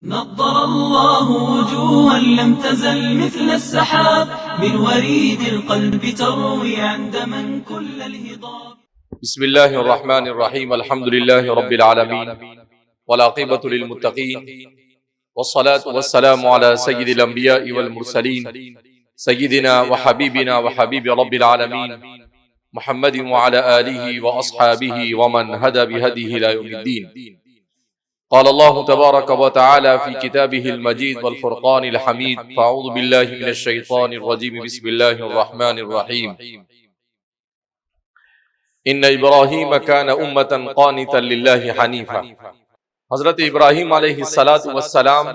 نضر الله وجوها لم تزل مثل السحاب من وريد القلب تروي عندما كل الهضاب. بسم الله الرحمن الرحيم. الحمد لله رب العالمين والعاقبة للمتقين والصلاة والسلام على سيد الأنبياء والمرسلين سيدنا وحبيبنا وحبيب رب العالمين محمد وعلى آله وأصحابه ومن هدى بهديه إلى يوم الدين. قال الله تبارك وتعالى في كتابه المجيد والفرقان الحميد: فأعوذ بالله من الشيطان الرجيم. بسم الله الرحمن الرحيم. إن إبراهيم كان أمة قانتا لله حنيفا. حضرت ابراہیم علیہ السلام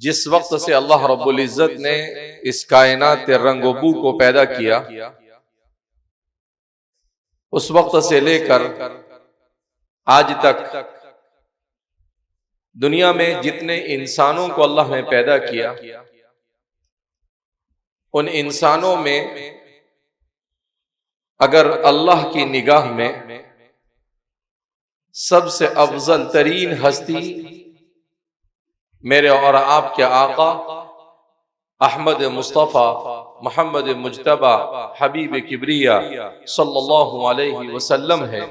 جس وقت سے اللہ رب العزت نے اس کائنات رنگ و بو کو پیدا کیا، اس وقت سے لے کر آج تک دنیا میں جتنے انسانوں کو اللہ نے پیدا کیا، ان انسانوں میں اگر اللہ کی نگاہ میں سب سے افضل ترین ہستی میرے اور آپ کے آقا احمد مصطفیٰ محمد مجتبی حبیب کبریا صلی اللہ علیہ وسلم ہے،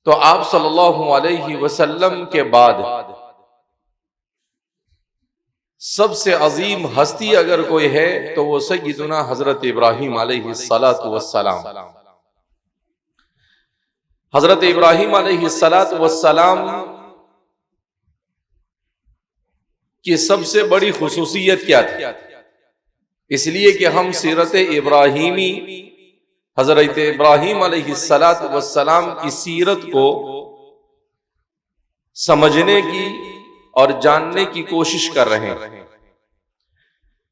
تو آپ صلی اللہ علیہ وسلم کے بعد سب سے عظیم ہستی اگر کوئی ہے تو وہ سیدنا حضرت ابراہیم علیہ السلام. حضرت ابراہیم علیہ السلام کی سب سے بڑی خصوصیت کیا تھی؟ اس لیے کہ ہم سیرت ابراہیمی حضرت ابراہیم علیہ السلام کی سیرت کو سمجھنے کی اور جاننے کی کوشش کر رہے ہیں.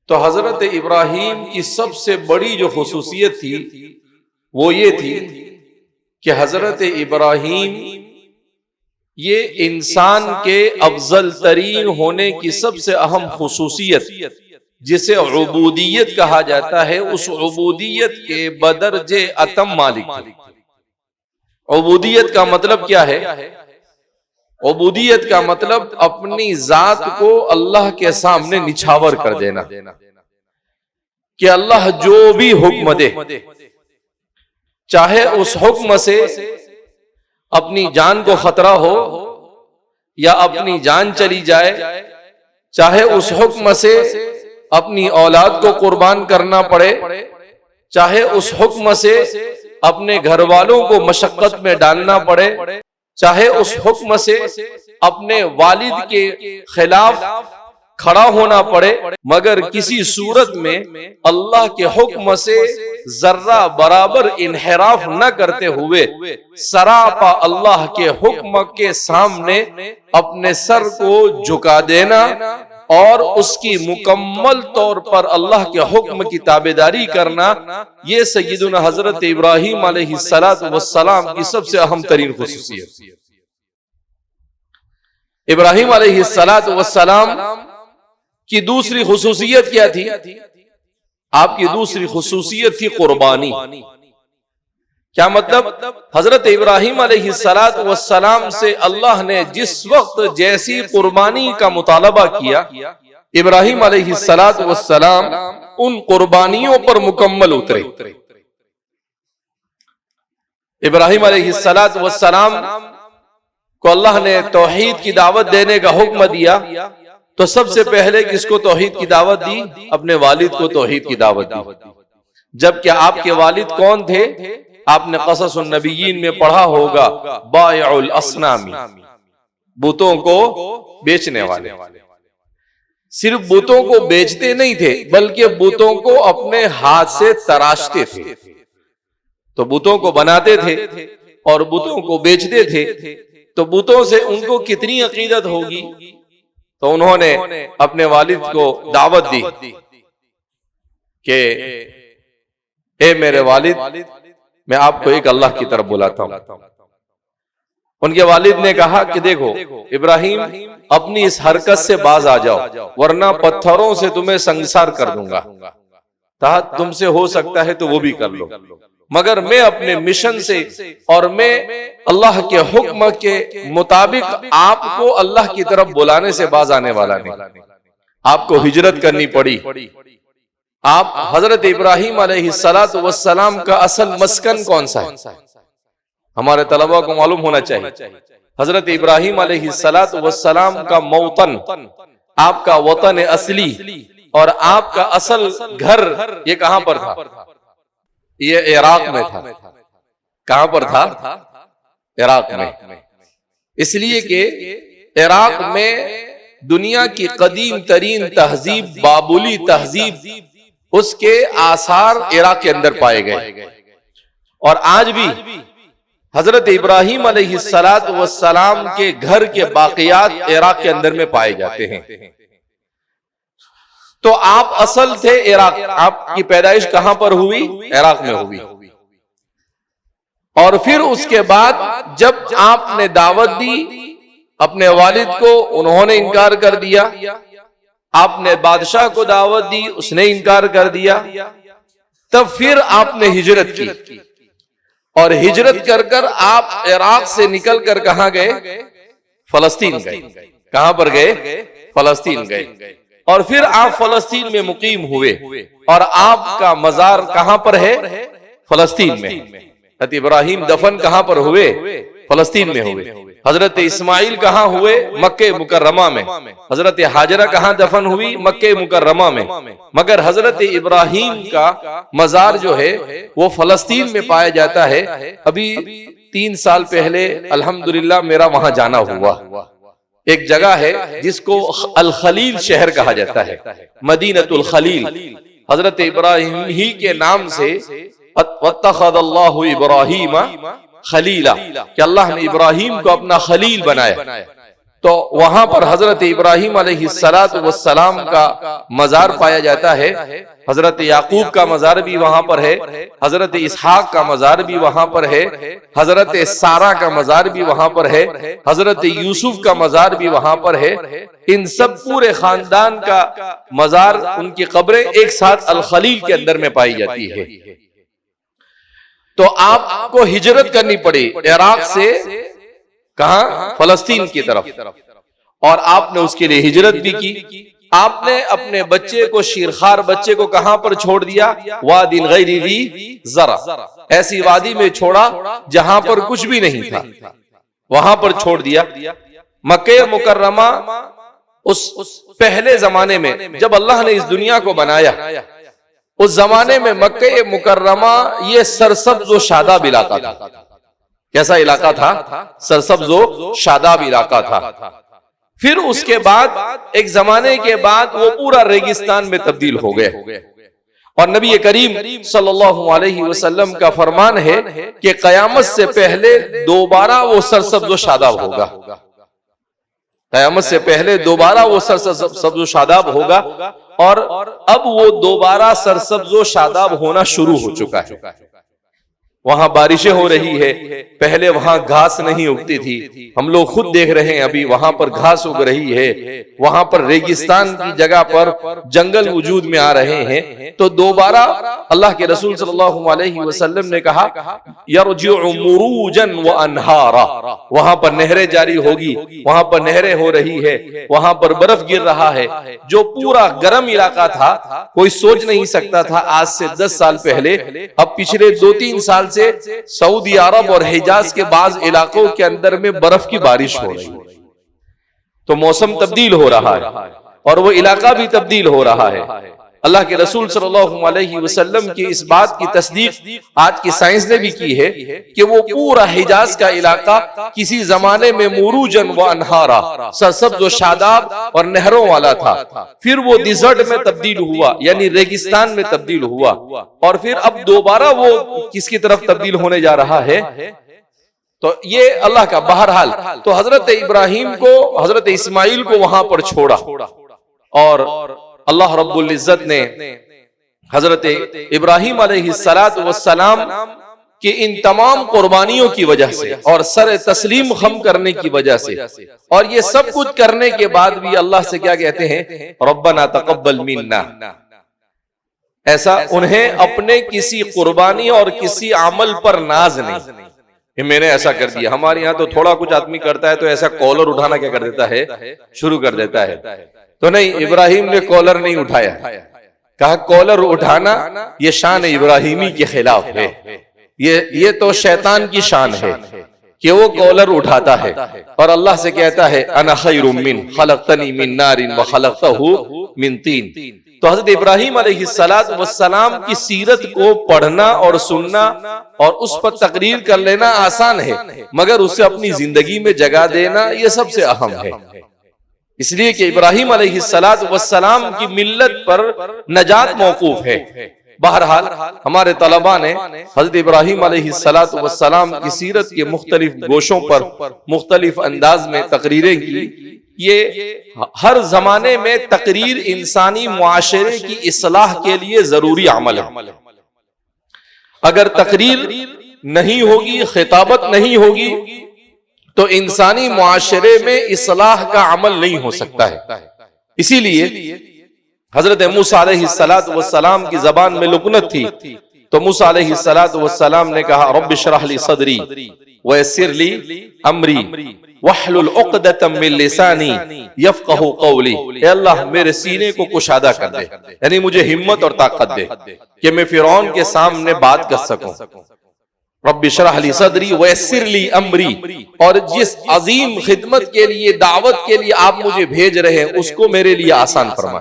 تو حضرت ابراہیم کی سب سے بڑی جو خصوصیت تھی وہ یہ تھی کہ حضرت ابراہیم یہ انسان کے افضل ترین ہونے کی سب سے اہم خصوصیت جسے عبودیت کہا جاتا ہے، اس عبودیت کے بدرجے اتم مالک تھے. عبودیت کا مطلب کیا ہے؟ عبودیت کا مطلب اپنی ذات کو اللہ کے سامنے نچھاور کر دینا، کہ اللہ جو بھی حکم دے، چاہے اس حکم سے اپنی جان کو خطرہ ہو یا اپنی جان چلی جائے، چاہے اس حکم سے اپنی اولاد کو قربان کرنا پڑے، چاہے اس حکم سے اپنے گھر والوں کو مشقت میں ڈالنا پڑے، چاہے اس حکم سے اپنے والد کے خلاف کھڑا ہونا پڑے، مگر کسی صورت میں اللہ کے حکم سے ذرہ برابر انحراف نہ کرتے ہوئے سراپا اللہ کے حکم کے سامنے اپنے سر کو جھکا دینا اور اس کی مکمل طور پر اللہ کے حکم کی تابعداری کرنا، یہ سیدنا حضرت ابراہیم علیہ السلام کی سب سے اہم ترین خصوصیت. ابراہیم علیہ السلام کی دوسری خصوصیت کیا تھی؟ آپ کی دوسری خصوصیت تھی قربانی. کیا مطلب؟ حضرت ابراہیم علیہ السلام سے اللہ نے جس وقت جیسی قربانی کا مطالبہ کیا، ابراہیم علیہ السلام ان قربانیوں پر مکمل اترے. ابراہیم علیہ السلام کو اللہ نے توحید کی دعوت دینے کا حکم دیا، تو سب سے پہلے کس کو توحید کی دعوت دی؟ اپنے والد کو توحید کی دعوت دی. جبکہ آپ کے والد کون تھے؟ آپ نے قصص النبیین میں پڑھا ہوگا، بائع الاصنام، بتوں کو بیچنے والے. صرف بتوں کو بیچتے نہیں تھے بلکہ بتوں کو اپنے ہاتھ سے تراشتے تھے. تو بتوں کو بناتے تھے اور بتوں کو بیچتے تھے، تو بتوں سے ان کو کتنی عقیدت ہوگی. تو انہوں نے اپنے والد کو دعوت دی کہ اے میرے والد، میں آپ کو ایک اللہ کی طرف بلاتا ہوں. ان کے والد نے کہا کہ دیکھو ابراہیم، اپنی اس حرکت سے باز آ جاؤ ورنہ پتھروں سے تمہیں سنگسار کر دوں گا. تم سے ہو سکتا ہے تو وہ بھی کر لو. مگر میں اپنے مشن سے اور میں اللہ کے حکم کے مطابق آپ کو اللہ کی طرف بلانے سے باز آنے والا نہیں. آپ کو ہجرت کرنی پڑی. آپ حضرت ابراہیم علیہ السلام کا اصل مسکن کون سا ہے؟ ہمارے طلباء کو معلوم ہونا چاہیے. حضرت ابراہیم علیہ السلام کا موطن، آپ کا وطن اصلی اور آپ کا اصل گھر یہ کہاں پر تھا؟ یہ عراق میں تھا. کہاں پر تھا؟ عراق میں. اس لیے کہ عراق میں دنیا کی قدیم ترین تہذیب، بابلی تہذیب، اس کے آثار عراق کے اندر پائے گئے. اور آج بھی حضرت ابراہیم علیہ السلام کے گھر کے باقیات عراق کے اندر میں پائے جاتے ہیں. تو آپ اصل تھے عراق. آپ کی پیدائش کہاں پر ہوئی؟ عراق میں ہوئی. اور پھر اس کے بعد جب آپ نے دعوت دی اپنے والد کو، انہوں نے انکار کر دیا. آپ نے بادشاہ کو دعوت دی، اس نے انکار کر دیا. تب پھر آپ نے ہجرت کی، اور ہجرت کر کر آپ عراق سے نکل کر کہاں گئے؟ فلسطین گئے. کہاں پر گئے؟ فلسطین گئے. اور پھر آپ فلسطین میں مقیم ہوئے، اور آپ کا مزار کہاں پر ہے؟ فلسطین میں. حضرت ابراہیم دفن کہاں پر ہوئے؟ فلسطین میں ہوئے. حضرت اسماعیل کہاں ہوئے؟ مکہ مکرمہ میں. حضرت ہاجرہ کہاں دفن ہوئی؟ مکہ مکرمہ میں. مگر حضرت ابراہیم کا مزار جو ہے وہ فلسطین میں پایا جاتا ہے. ابھی 3 سال پہلے الحمدللہ میرا وہاں جانا ہوا. ایک جگہ ہے جس کو الخلیل شہر کہا جاتا ہے، مدینۃ الخلیل. حضرت ابراہیم ہی کے نام سے واتخذ اللہ ابراہیم خلیلا، کہ اللہ نے ابراہیم کو اپنا خلیل بنایا. تو وہاں پر حضرت ابراہیم علیہ السلام کا مزار پایا جاتا ہے. حضرت یعقوب کا مزار بھی وہاں پر ہے، حضرت اسحاق کا مزار بھی وہاں پر ہے، حضرت سارہ کا مزار بھی وہاں پر ہے، حضرت یوسف کا مزار بھی وہاں پر ہے. ان سب پورے خاندان کا مزار، ان کی قبریں ایک ساتھ الخلیل کے اندر میں پائی جاتی ہے. تو آپ کو ہجرت کرنی پڑی عراق سے کہاں؟ فلسطین کی طرف. اور آپ نے اس کے لیے ہجرت بھی کی. آپ نے اپنے بچے کو، شیرخوار بچے کو کہاں پر چھوڑ دیا؟ وادی غیر ذی زرع، ایسی وادی میں چھوڑا جہاں پر کچھ بھی نہیں تھا، وہاں پر چھوڑ دیا. مکہ مکرمہ اس پہلے زمانے میں جب اللہ نے اس دنیا کو بنایا، اس زمانے میں مکہ مکرمہ یہ سرسبز و شاداب علاقہ تھا. کیسا علاقہ تھا؟ سرسبز و شاداب علاقہ تھا. پھر اس کے بعد ایک زمانے کے بعد وہ پورا ریگستان میں تبدیل ہو گئے. اور نبی کریم صلی اللہ علیہ وسلم کا فرمان ہے کہ قیامت سے پہلے دوبارہ وہ سرسبز و شاداب ہوگا. قیامت سے پہلے دوبارہ وہ سرسبز و شاداب ہوگا. اور اب وہ دوبارہ سرسبز و شاداب ہونا شروع ہو چکا ہے. وہاں بارشیں ہو رہی ہے. پہلے وہاں گھاس نہیں اگتی تھی، ہم لوگ خود دیکھ رہے ہیں ابھی وہاں پر گھاس اگ رہی ہے. وہاں پر ریگستان کی جگہ پر جنگل وجود میں آ رہے ہیں. تو دوبارہ اللہ کے رسول صلی اللہ علیہ وسلم نے کہا یرجع مروجا وانہارا، وہاں پر نہریں جاری ہوگی، وہاں پر نہریں ہو رہی ہے، وہاں پر برف گر رہا ہے. جو پورا گرم علاقہ تھا کوئی سوچ نہیں سکتا تھا آج سے 10 سال پہلے، اب پچھلے 2-3 سال سے سعودی عرب اور حجاز کے بعض علاقوں کے اندر میں برف کی بارش ہو رہی ہے. تو موسم تبدیل ہو رہا ہے اور وہ علاقہ بھی تبدیل ہو رہا ہے. اللہ کے رسول صلی اللہ علیہ وسلم کی اس بات کی تصدیق آج کی سائنس نے بھی کی ہے کہ وہ پورا حجاز کا علاقہ کسی زمانے میں مروجن و انہارا، سرسبز و شاداب اور نہروں والا تھا. پھر وہ ڈیزرٹ میں تبدیل ہوا، یعنی ریگستان میں تبدیل ہوا. اور پھر اب دوبارہ وہ کس کی طرف تبدیل ہونے جا رہا ہے؟ تو یہ اللہ کا بہرحال. تو حضرت ابراہیم کو، حضرت اسماعیل کو وہاں پر چھوڑا، اور اللہ رب العزت نے حضرت ابراہیم علیہ السلام کہ ان تمام قربانیوں کی وجہ سے اور سر تسلیم خم کرنے کی وجہ سے اور یہ سب کچھ کرنے کے بعد بھی اللہ سے کیا کہتے ہیں؟ ربنا تقبل منا، ایسا انہیں اپنے کسی قربانی اور کسی عمل پر ناز نہیں کہ میں نے ایسا کر دیا. ہمارے یہاں تو تھوڑا کچھ آدمی کرتا ہے تو ایسا کالر اٹھانا کیا کر دیتا ہے, شروع کر دیتا ہے. تو نہیں, ابراہیم نے کالر نہیں اٹھایا. کہا کالر اٹھانا یہ شان ابراہیمی کے خلاف ہے, یہ تو شیطان کی شان ہے کہ وہ کالر اٹھاتا ہے اور اللہ سے کہتا ہے انا خیر من خلقتنی من نار وخلقتہ من طین. تو حضرت ابراہیم علیہ السلام کی سیرت کو پڑھنا اور سننا اور اس پر تقریر کر لینا آسان ہے, مگر اسے اپنی زندگی میں جگہ دینا یہ سب سے اہم ہے. اس لیے کہ ابراہیم علیہ السلام کی ملت پر نجات موقوف ہے. بہرحال ہمارے طلباء نے حضرت ابراہیم علیہ السلام کی سیرت کے مختلف گوشوں پر مختلف انداز میں تقریریں کی. یہ ہر زمانے میں تقریر انسانی معاشرے کی اصلاح کے لیے ضروری عمل ہے. اگر تقریر نہیں ہوگی, خطابت نہیں ہوگی, تو انسانی معاشرے میں اصلاح کا عمل نہیں ہو سکتا ہے. اسی لیے حضرت موسیٰ علیہ السلام کی زبان میں لکنت تھی, تو موسیٰ علیہ السلام نے کہا رب اشرح لی صدری ویسر لی امری واحلل عقدۃ من لسانی یفقہوا قولی. اے اللہ میرے سینے کو کشادہ کر دے, یعنی مجھے ہمت اور طاقت دے کہ میں فرعون کے سامنے بات کر سکوں. رب اشرح لی صدری ویسر لی امری, اور جس عظیم خدمت کے لیے, دعوت کے لیے آپ مجھے بھیج رہے ہیں اس کو میرے لیے آسان فرما.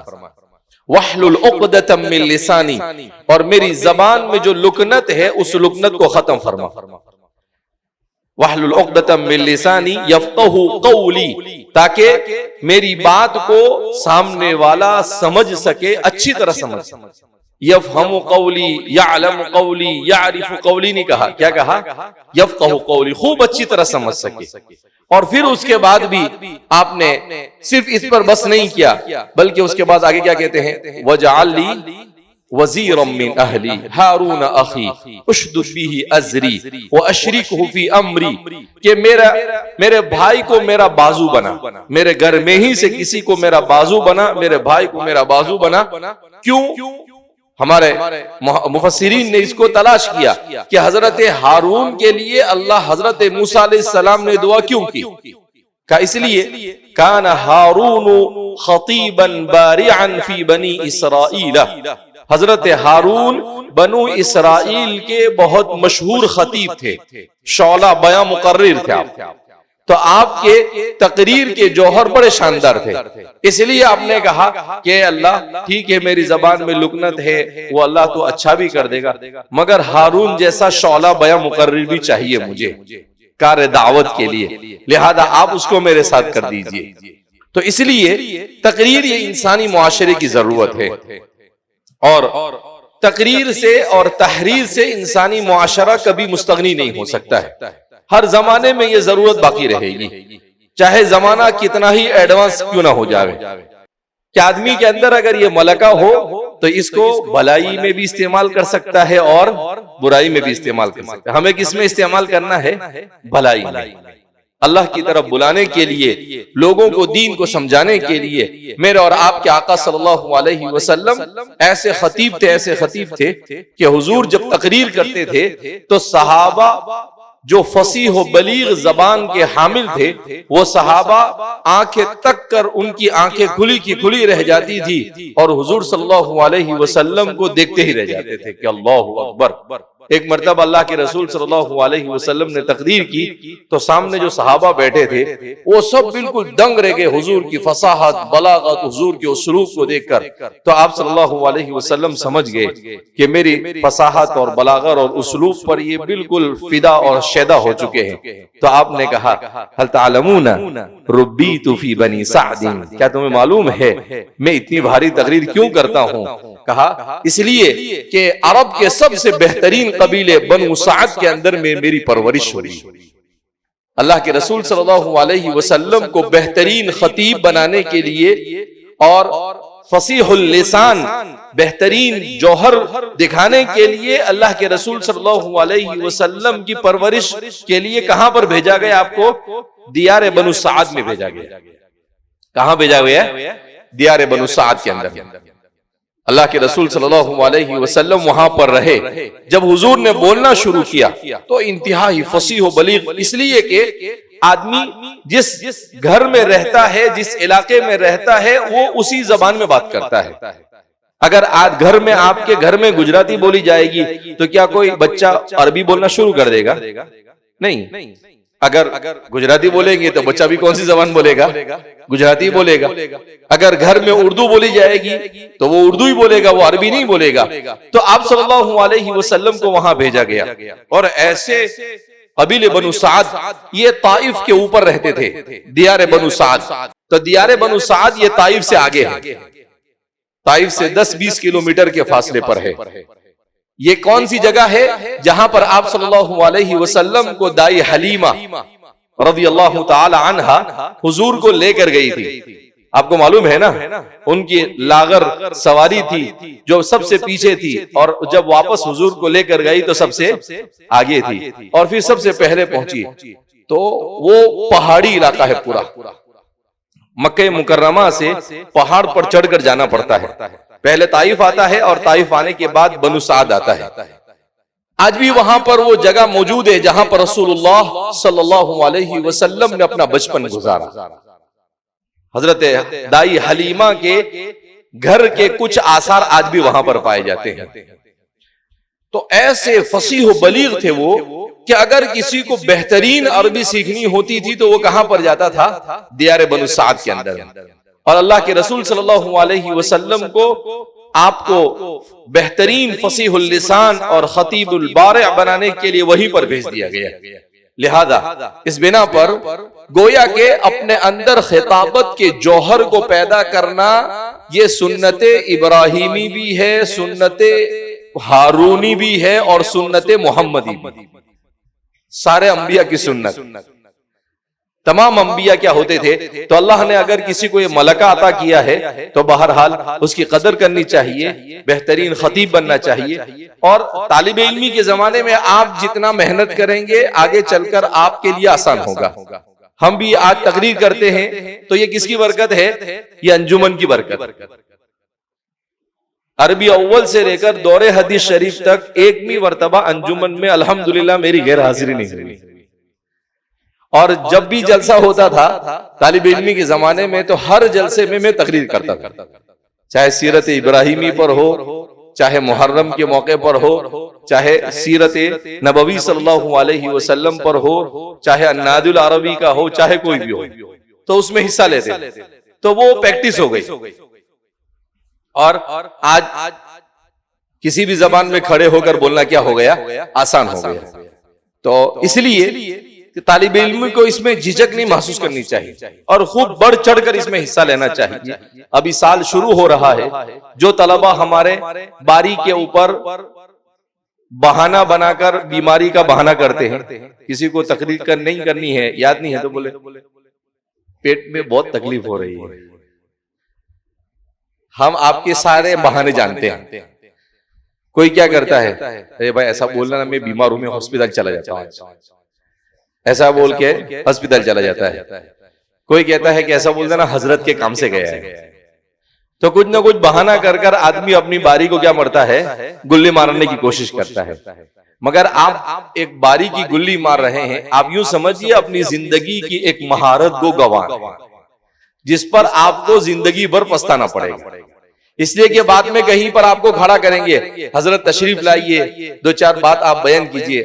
وَاحْلُلْ عُقْدَةً مِّن لِّسَانِي, اور میری زبان میں جو لکنت ہے اس لکنت کو ختم فرما. وَاحْلُلْ عُقْدَةً مِّن لِّسَانِي يَفْقَهُوا قَوْلِي, تاکہ میری بات کو سامنے والا سمجھ سکے, اچھی طرح سمجھ. یفہم قولی, یعلم قولی, یعرف قولی نہیں کہا, کیا کہا؟ یفقہ قولی, خوب اچھی طرح سمجھ سکے. اور پھر اس کے بعد بھی آپ نے صرف اس پر بس نہیں کیا, بلکہ اس کے بعد آگے کیا کہتے ہیں وَجَعَلْ لِي وَزِيرًا مِّنْ أَهْلِي هَارُونَ أَخِي أُشْدُدْ بِهِ أَزْرِي وَأَشْرِكْهُ فِي أَمْرِي, کہ میرے بھائی کو میرا بازو بنا, میرے گھر میں ہی سے کسی کو میرا بازو بنا, میرے بھائی کو میرا بازو بنا. کیوں؟ ہمارے مفسرین نے اس کو تلاش کیا کہ حضرت ہارون کے لیے اللہ حضرت موسیٰ علیہ السلام نے دعا کیوں کی. کہ اس لیے کان ہارون خطیبا بارعا فی بنی اسرائیل, حضرت ہارون بنو اسرائیل کے بہت مشہور خطیب تھے, شعلہ بیاں مقرر تھے آپ. تو آپ کے تقریر کے جوہر بڑے شاندار تھے. اس لیے آپ نے کہا کہ اللہ ٹھیک ہے میری زبان میں لکنت ہے, وہ اللہ تو اچھا بھی کر دے گا, مگر ہارون جیسا شعلہ بیاں مقرر بھی چاہیے مجھے کار دعوت کے لیے, لہذا آپ اس کو میرے ساتھ کر دیجئے. تو اس لیے تقریر یہ انسانی معاشرے کی ضرورت ہے, اور تقریر سے اور تحریر سے انسانی معاشرہ کبھی مستغنی نہیں ہو سکتا ہے. ہر زمانے میں یہ ضرورت باقی رہے گی, چاہے زمانہ کتنا ہی ایڈوانس کیوں نہ ہو جائے. کہ آدمی کے اندر اگر یہ ملکہ ہو تو اس کو بھلائی میں بھی استعمال کر سکتا ہے اور برائی میں بھی استعمال کر سکتا ہے. ہمیں کس میں استعمال کرنا ہے؟ بھلائی میں. اللہ کی طرف بلانے کے لیے, لوگوں کو دین کو سمجھانے کے لیے. میرے اور آپ کے آقا صلی اللہ علیہ وسلم ایسے خطیب تھے کہ حضور جب تقریر کرتے تھے تو صحابہ جو فصیح و بلیغ زبان کے حامل تھے, وہ صحابہ آنکھیں تک کر ان کی آنکھیں کھلی کی کھلی رہ جاتی تھی, اور حضور صلی اللہ علیہ وسلم کو دیکھتے ہی رہ جاتے تھے کہ اللہ اکبر. ایک مرتبہ اللہ کے رسول صلی اللہ علیہ وسلم نے تقریر کی تو سامنے جو صحابہ بیٹھے تھے وہ سب بالکل دنگ رہ گئے حضور کی فصاحت, بلاغت, حضور کے اسلوب کو دیکھ کر. تو آپ صلی اللہ علیہ وسلم سمجھ گئے کہ میری فصاحت اور بلاغت اور اسلوب پر یہ بالکل فدا اور شیدا ہو چکے ہیں. تو آپ نے کہا هل تعلمون ربیت فی بنی سعد, کیا تمہیں معلوم ہے میں اتنی بھاری تقریر کیوں کرتا ہوں؟ کہا اس لیے کہ عرب کے سب سے بہترین قبیلے بنو سعد کے اندر میں میری پرورش ہوئی. اللہ کے رسول صلی اللہ علیہ وسلم کو بہترین خطیب بنانے کے لیے اور فصیح اللسان, بہترین جوہر دکھانے کے لیے اللہ کے رسول صلی اللہ علیہ وسلم کی پرورش کے لیے کہاں پر بھیجا گیا؟ آپ کو دیار بنو سعد میں بھیجا گیا. کہاں بھیجا گیا؟ دیار بنو سعد کے اندر. اللہ کے رسول صلی اللہ علیہ وسلم وہاں پر رہے. جب حضور نے بولنا شروع کیا تو انتہائی فصیح و بلیغ، اس لیے کہ آدمی جس گھر میں رہتا ہے، جس علاقے میں رہتا ہے، وہ اسی زبان میں بات کرتا ہے. اگر آج گھر میں آپ کے گھر میں گجراتی بولی جائے گی تو کیا کوئی بچہ عربی بولنا شروع کر دے گا؟ نہیں. اگر گجراتی بولیں گے تو بچہ بھی کون سی زبان بولے گا؟ گجراتی بولے گا. اگر گھر میں اردو بولی جائے گی تو وہ اردو ہی بولے گا، وہ عربی نہیں بولے گا. تو آپ صلی اللہ علیہ وسلم کو وہاں بھیجا گیا. اور ایسے قبیلے بنو سعد یہ طائف کے اوپر رہتے تھے، دیار بنو سعد. تو دیار بنو سعد یہ طائف سے آگے ہے، طائف سے 10-20 کلومیٹر کے فاصلے پر ہے. یہ کون سی جگہ ہے جہاں پر آپ صلی اللہ علیہ وسلم کو دائی حلیمہ رضی اللہ تعالی عنہا حضور کو لے کر گئی تھی. آپ کو معلوم ہے نا، ان کی لاغر سواری تھی جو سب سے پیچھے تھی، اور جب واپس حضور کو لے کر گئی تو سب سے آگے تھی، اور پھر سب سے پہلے پہنچی. تو وہ پہاڑی علاقہ ہے پورا، مکہ مکرمہ سے پہاڑ پر چڑھ کر جانا پڑتا ہے. پہلے طائف آتا ہے اور طائف آنے کے بعد بنو سعد آتا ہے. آج بھی وہاں پر وہ جگہ موجود ہے جہاں پر رسول اللہ صلی اللہ علیہ وسلم نے اپنا بچپن گزارا. حضرت دائی حلیمہ کے گھر کے کچھ آثار آج بھی وہاں پر پائے جاتے ہیں. تو ایسے فصیح و بلیغ تھے وہ کہ اگر کسی کو بہترین عربی سیکھنی ہوتی تھی تو وہ کہاں پر جاتا تھا؟ دیار بنو سعد کے اندر. اور اللہ کے رسول صلی اللہ علیہ وسلم کو آپ کو بہترین فصیح اللسان اور خطیب البارع بنانے کے لیے وہیں پر بھیج دیا گیا. لہذا اس بنا پر گویا کہ اپنے اندر خطابت کے جوہر کو پیدا کرنا یہ سنت ابراہیمی بھی ہے، سنت ہارونی بھی ہے، اور سنت محمدی بھی. سارے انبیاء کی سنت. تمام انبیاء کیا ہوتے تھے؟ تو اللہ نے اگر کسی کو یہ ملکہ عطا کیا ہے تو بہرحال اس کی قدر کرنی چاہیے، بہترین خطیب بننا چاہیے. اور طالب علمی کے زمانے میں آپ جتنا محنت کریں گے آگے چل کر آپ کے لیے آسان ہوگا. ہم بھی آج تقریر کرتے ہیں تو یہ کس کی برکت ہے؟ یہ انجمن کی برکت. عربی اول سے لے کر دور حدیث شریف تک ایک بھی مرتبہ انجمن میں الحمدللہ میری غیر حاضری نہیں ہوئی. اور جب بھی جلسہ ہوتا تھا طالب علمی کے زمانے میں تو ہر جلسے میں تقریر کرتا تھا، چاہے سیرت ابراہیمی پر ہو، چاہے محرم کے موقع پر ہو، چاہے سیرت نبوی صلی اللہ علیہ وسلم پر ہو، چاہے الناد العربی کا ہو، چاہے کوئی بھی ہو، تو اس میں حصہ لیتے. تو وہ پریکٹس ہو گئی. اور آج کسی بھی زبان میں کھڑے ہو کر بولنا کیا ہو گیا؟ آسان ہو گیا. تو اس لیے طالب علم کو اس میں جھجک نہیں محسوس کرنی چاہیے اور خوب بڑھ چڑھ کر اس میں حصہ لینا چاہیے. ابھی سال شروع ہو رہا ہے، جو طلبہ ہمارے باری کے اوپر بہانہ بنا کر بیماری کا بہانہ کرتے ہیں، کسی کو تقریر نہیں کرنی ہے، یاد نہیں ہے تو بولے پیٹ میں بہت تکلیف ہو رہی ہے. ہم آپ کے سارے بہانے جانتے ہیں. کوئی کیا کرتا ہے؟ ارے بھائی ایسا بولنا نا، میں بیمار ہوں، میں ہاسپٹل چلا جاتا ہوں، ایسا بول کے ہاسپٹل چلا جاتا ہے. کوئی کہتا ہے کہ ایسا بولتا نا حضرت کے کام سے گیا ہے. تو کچھ نہ کچھ بہانہ کر کر آدمی اپنی باری کو کیا مرتا ہے؟ گلی مارنے کی کوشش کرتا ہے. مگر آپ ایک باری کی گلی مار رہے ہیں، آپ یوں سمجھیے اپنی زندگی کی ایک مہارت کو گنوا رہے ہیں جس پر آپ کو زندگی بھر پچھتانا پڑے گا. اس لیے کہ بعد میں کہیں پر آپ کو کھڑا کریں گے، حضرت تشریف لائیے، 2-4 بات آپ بیان کیجئے.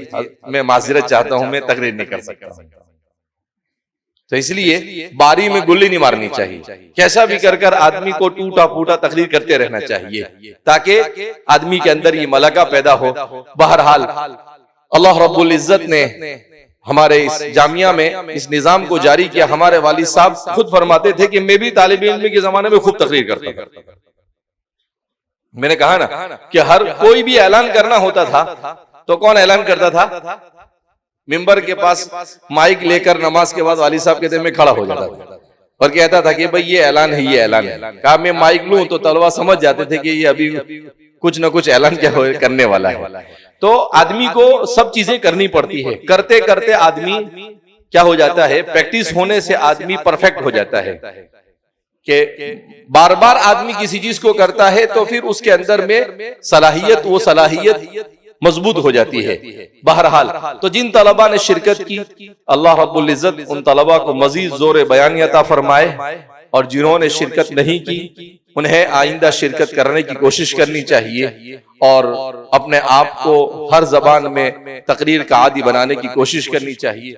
میں معذرت چاہتا ہوں، میں تقریر نہیں کر سکتا. تو اس لیے باری میں گلی نہیں مارنی چاہیے. کیسا بھی کر کر آدمی کو ٹوٹا پھوٹا تقریر کرتے رہنا چاہیے تاکہ آدمی کے اندر یہ ملکہ پیدا ہو. بہرحال اللہ رب العزت نے ہمارے اس جامعہ میں اس نظام کو جاری کیا. ہمارے والد صاحب خود فرماتے تھے کہ میں بھی طالب علم کے زمانے میں خوب تقریر کرتا تھا. میں نے کہا نا کہ ہر کوئی بھی اعلان کرنا ہوتا تھا تو کون اعلان کرتا تھا؟ ممبر کے پاس مائک لے کر نماز کے بعد والد صاحب کہتے ہیں میں کھڑا ہو جاتا تھا اور کہتا تھا کہ بھئی یہ اعلان ہے، یہ اعلان ہے. کہا میں مائک لوں تو طلبہ سمجھ جاتے تھے کہ یہ ابھی کچھ نہ کچھ اعلان کیا کرنے والا ہے. تو آدمی کو سب چیزیں کرنی پڑتی ہے. کرتے کرتے آدمی کیا ہو جاتا ہے؟ پریکٹس ہونے سے آدمی پرفیکٹ ہو جاتا ہے. کہ بار بار آدمی کسی چیز کو کرتا ہے تو پھر اس کے اندر میں وہ صلاحیت مضبوط ہو جاتی ہے۔ بہرحال تو جن طلباء نے شرکت کی، اللہ رب العزت ان طلباء کو مزید زور بیانی عطا فرمائے، اور جنہوں نے شرکت نہیں کی انہیں آئندہ شرکت کرنے کی کوشش کرنی چاہیے، اور اپنے آپ کو ہر زبان میں تقریر کا عادی بنانے کی کوشش کرنی چاہیے۔